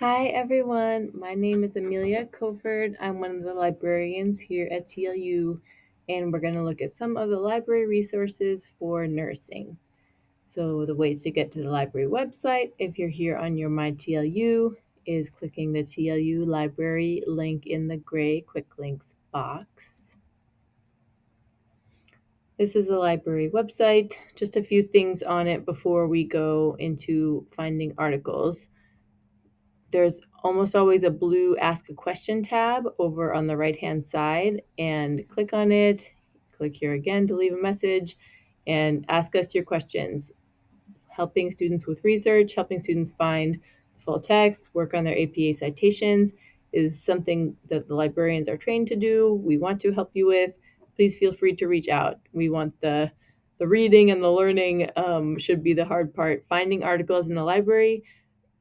Hi everyone, my name is Amelia Coford. I'm one of the librarians here at TLU, and we're going to look at some of the library resources for nursing. So, the way to get to the library website, if you're here on your My TLU, is clicking the TLU library link in the gray quick links box. This is the library website. Just a few things on it before we go into finding articles. There's almost always a blue Ask a Question tab over on the right-hand side, and click on it. Click here again to leave a message and ask us your questions. Helping students with research, helping students find the full text, work on their APA citations is something that the librarians are trained to do. We want to help you with. Please feel free to reach out. We want the reading and the learning should be the hard part. Finding articles in the library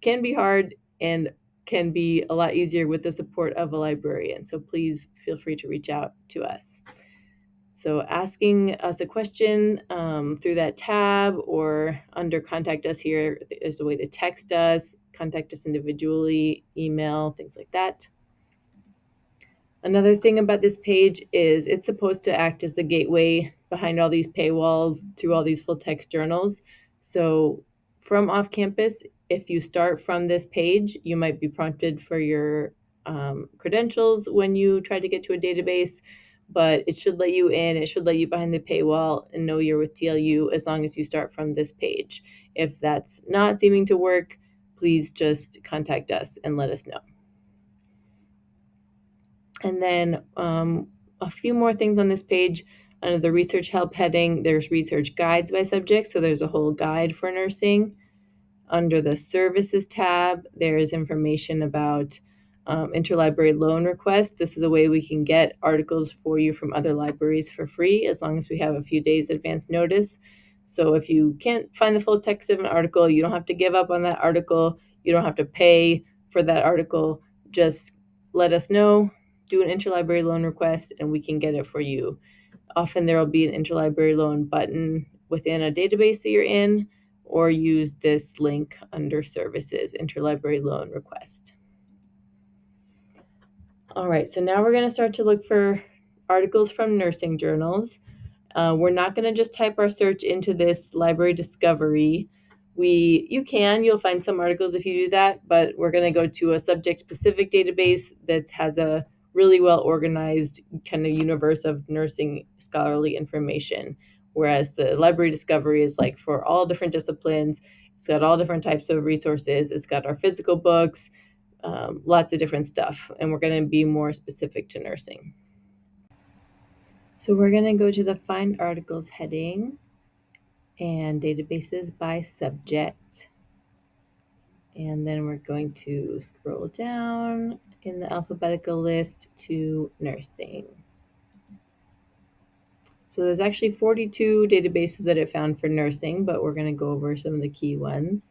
can be hard and can be a lot easier with the support of a librarian. So please feel free to reach out to us. So asking us a question through that tab or under contact us here is a way to text us, contact us individually, email, things like that. Another thing about this page is it's supposed to act as the gateway behind all these paywalls to all these full text journals. So from off campus, if you start from this page, you might be prompted for your credentials when you try to get to a database, but it should let you in, it should let you behind the paywall and know you're with TLU as long as you start from this page. If that's not seeming to work, please just contact us and let us know. And then a few more things on this page. Under the research help heading, there's research guides by subject. So there's a whole guide for nursing. Under the services tab, there's information about interlibrary loan requests. This is a way we can get articles for you from other libraries for free as long as we have a few days advance notice. So if you can't find the full text of an article, you don't have to give up on that article. You don't have to pay for that article. Just let us know, do an interlibrary loan request, and we can get it for you. Often there will be an interlibrary loan button within a database that you're in, or use this link under services, interlibrary loan request. All right, so now we're going to start to look for articles from nursing journals. We're not going to just type our search into this library discovery. You'll find some articles if you do that, but we're going to go to a subject specific database that has a really well organized kind of universe of nursing scholarly information. Whereas the library discovery is like for all different disciplines. It's got all different types of resources. It's got our physical books, lots of different stuff. And we're going to be more specific to nursing. So we're going to go to the Find Articles heading and databases by subject. And then we're going to scroll down in the alphabetical list to nursing. So there's actually 42 databases that it found for nursing, but we're going to go over some of the key ones.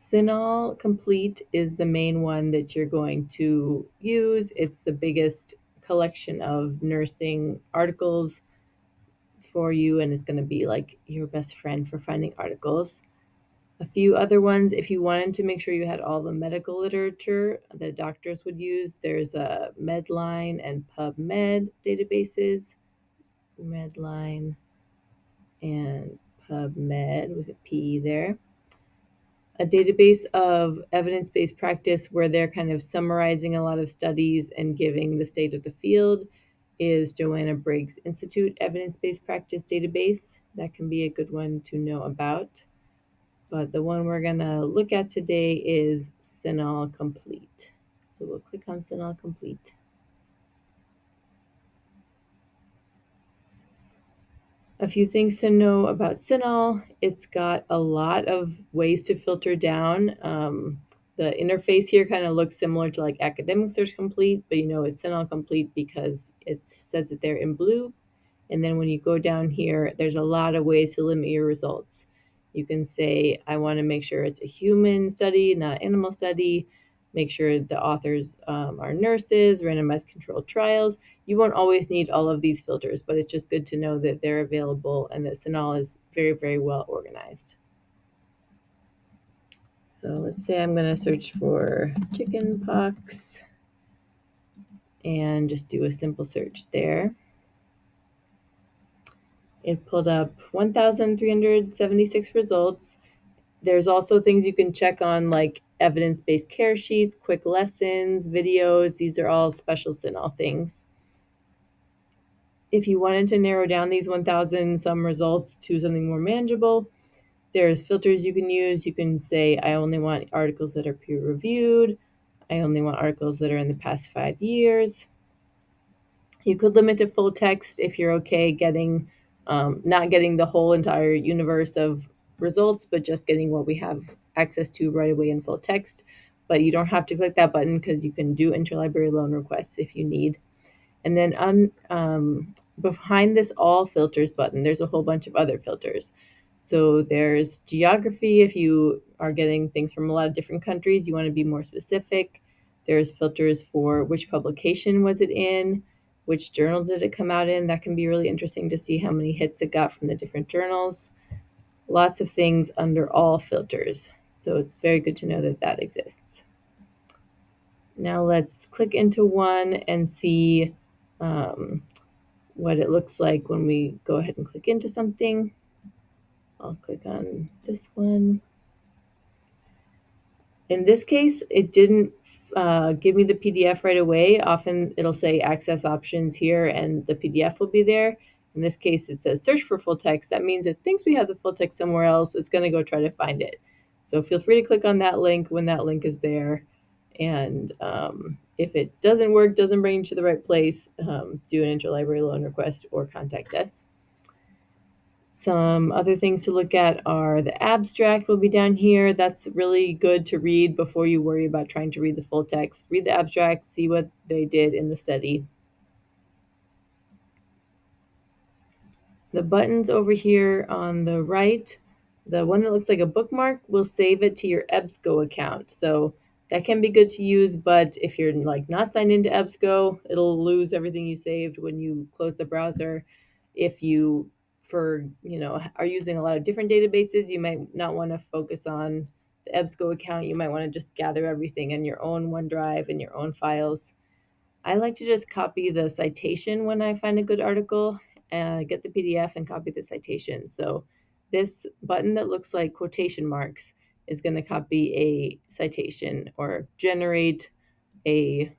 CINAHL Complete is the main one that you're going to use. It's the biggest collection of nursing articles for you, and it's going to be like your best friend for finding articles. A few other ones, if you wanted to make sure you had all the medical literature that doctors would use, there's a Medline and PubMed databases. Medline and PubMed with a P there. A database of evidence-based practice where they're kind of summarizing a lot of studies and giving the state of the field is Joanna Briggs Institute Evidence-Based Practice Database. That can be a good one to know about. But the one we're going to look at today is CINAHL Complete. So we'll click on CINAHL Complete. A few things to know about CINAHL. It's got a lot of ways to filter down. The interface here kind of looks similar to like Academic Search Complete, but it's CINAHL Complete because it says that they're in blue. And then when you go down here, there's a lot of ways to limit your results. You can say, I want to make sure it's a human study, not animal study. Make sure the authors are nurses, randomized controlled trials. You won't always need all of these filters, but it's just good to know that they're available and that CINAHL is very, very well organized. So let's say I'm going to search for chicken pox and just do a simple search there. It pulled up 1,376 results. There's also things you can check on like evidence-based care sheets, quick lessons, videos. These are all special CINAHL things. If you wanted to narrow down these 1,000 some results to something more manageable, there's filters you can use. You can say, I only want articles that are peer-reviewed. I only want articles that are in the past 5 years. You could limit to full text if you're okay getting, not getting the whole entire universe of results, but just getting what we have access to right away in full text. But you don't have to click that button because you can do interlibrary loan requests if you need. And then behind this all filters button, there's a whole bunch of other filters. So there's geography. If you are getting things from a lot of different countries, you want to be more specific. There's filters for which publication was it in, which journal did it come out in. That can be really interesting to see how many hits it got from the different journals. Lots of things under all filters. So it's very good to know that that exists. Now let's click into one and see what it looks like when we go ahead and click into something. I'll click on this one. In this case, it didn't give me the PDF right away. Often it'll say access options here and the PDF will be there. In this case, it says search for full text. That means it thinks we have the full text somewhere else. It's going to go try to find it. So feel free to click on that link when that link is there. And if it doesn't work, doesn't bring you to the right place, do an interlibrary loan request or contact us. Some other things to look at are the abstract will be down here. That's really good to read before you worry about trying to read the full text. Read the abstract, see what they did in the study. The buttons over here on the right, the one that looks like a bookmark will save it to your EBSCO account. So that can be good to use, but if you're like not signed into EBSCO, it'll lose everything you saved when you close the browser. If you are using a lot of different databases, you might not want to focus on the EBSCO account. You might want to just gather everything in your own OneDrive and your own files. I like to just copy the citation when I find a good article, get the PDF and copy the citation. So this button that looks like quotation marks is going to copy a citation or generate a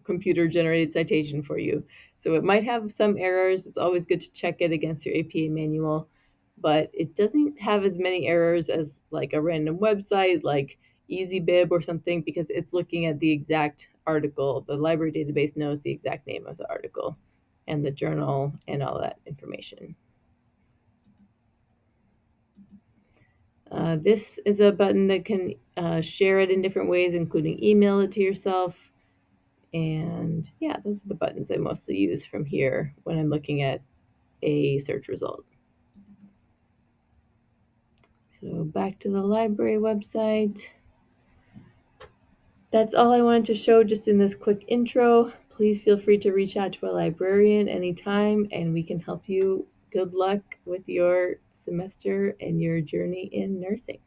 computer generated citation for you. So it might have some errors. It's always good to check it against your APA manual, but it doesn't have as many errors as like a random website like EasyBib or something, because it's looking at the exact article. The library database knows the exact name of the article and the journal and all that information. This is a button that can share it in different ways, including email it to yourself. And yeah, those are the buttons I mostly use from here when I'm looking at a search result. So back to the library website. That's all I wanted to show just in this quick intro. Please feel free to reach out to a librarian anytime and we can help you. Good luck with your semester and your journey in nursing.